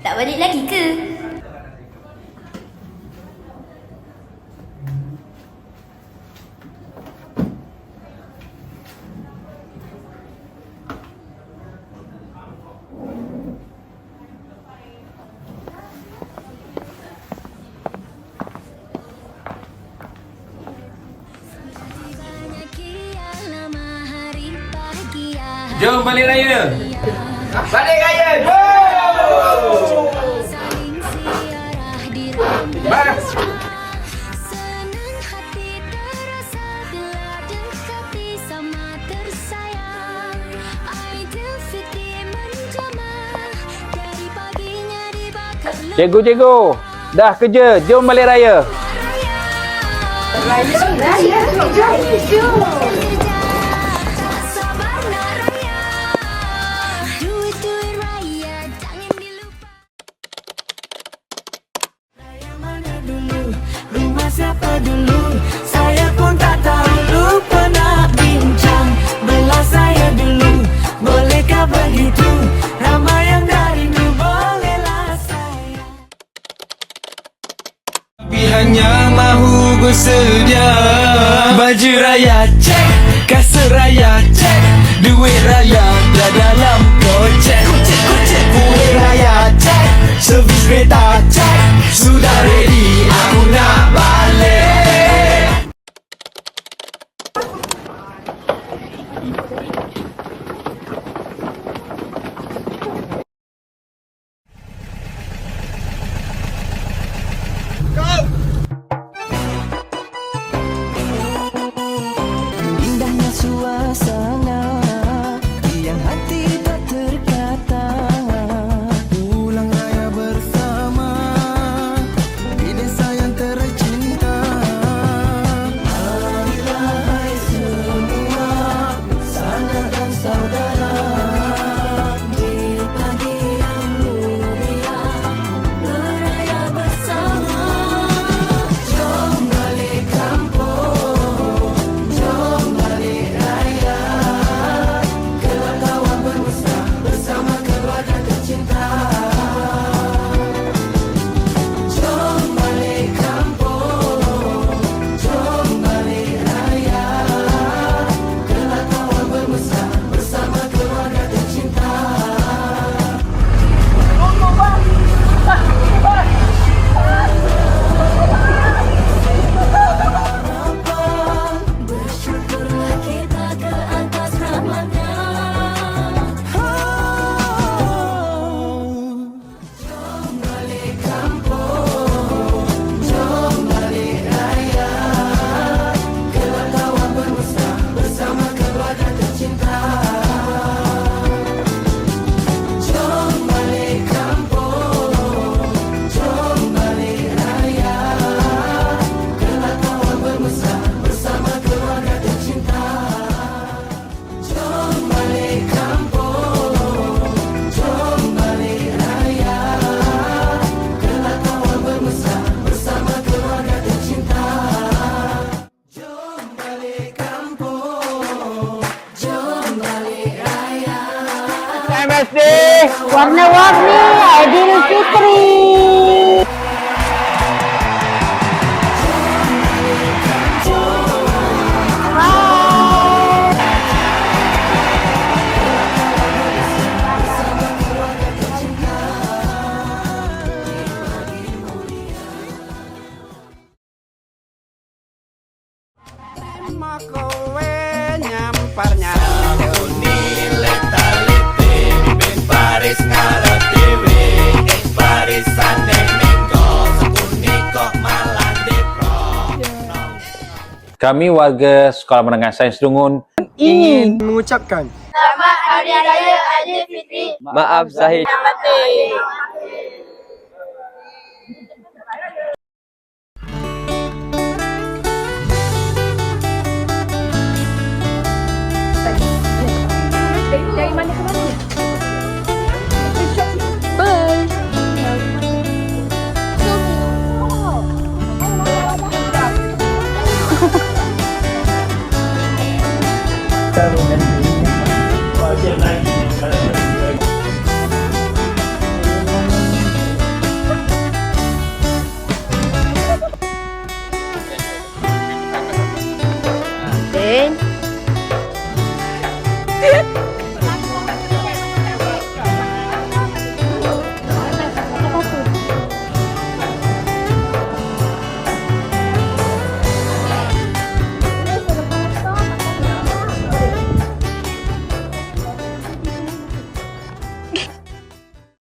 Tak balik lagi ke? Jom balik raya. Balik raya. Go! Bas. Senang hati terasa bila dekati sama tersayang. Aidilfitri menjama dari paginya dibakar. Cikgu, dah kerja, jom balik raya. Siapa dulu? Saya pun tak tahu, lupa nak bincang. Belah saya dulu, bolehkah begitu? Ramai yang dah rindu, bolehlah saya. Tapi hanya mahu bersedia. Baju raya cek, kasut raya cek, duit raya dah dalam kocek. Kuih raya cek, servis kereta cek, sudah ready aku nak balik. Indahnya suasana yang hati tak terkata. Pulang raya bersama di desa yang tercinta. Hai semua sanak dan saudara, di pagi yang mulia beraya bersama. Jom balik kampung, jom balik raya, kelak kawan bermesra bersama keluarga tercinta. Jom balik kampung, jom balik raya, kelak kawan bermesra bersama keluarga tercinta. Bersyukurlah kita ke atas rahmatnya. Jom balik kampung, jom balik raya, kelak kawan bermesra bersama keluarga tercinta. Jom balik kampung, jom balik raya, kelak kawan bermesra bersama keluarga tercinta. Jom balik kampung, jom balik raya, kelak kawan bermesra bersama keluarga tercinta. Jom balik kampung, jom balik raya. MSD. Warna-warni Aidilfitri. Mau kowe nyamparnya Nilai tali pimpin Paris ngarep dewe Parisan minggo sepuniko malah depro. Kami warga Sekolah Menengah Sains Dungun ingin mengucapkan Selamat Hari Raya Aidilfitri. maaf Zahid. Dari mana ke mana? Kahwin